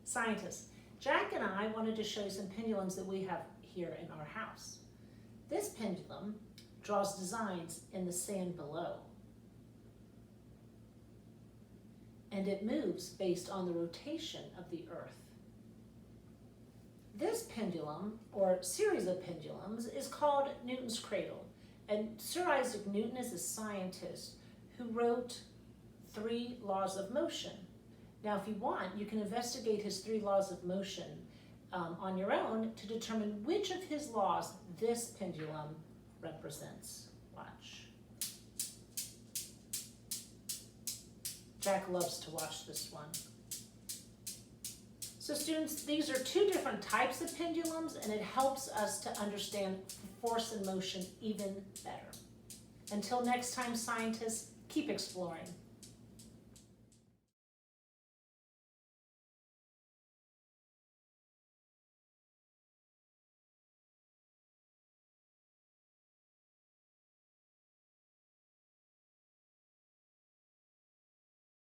Scientists, Jack and I wanted to show you some pendulums that we have here in our house. This pendulum draws designs in the sand below, and it moves based on the rotation of the Earth. This pendulum, or series of pendulums, is called Newton's cradle, and Sir Isaac Newton is a scientist who wrote 3 laws of motion. Now, if you want, you can investigate his 3 laws of motion on your own to determine which of his laws this pendulum represents. Watch. Jack loves to watch this one. So students, these are 2 different types of pendulums, and it helps us to understand force and motion even better. Until next time, scientists, keep exploring.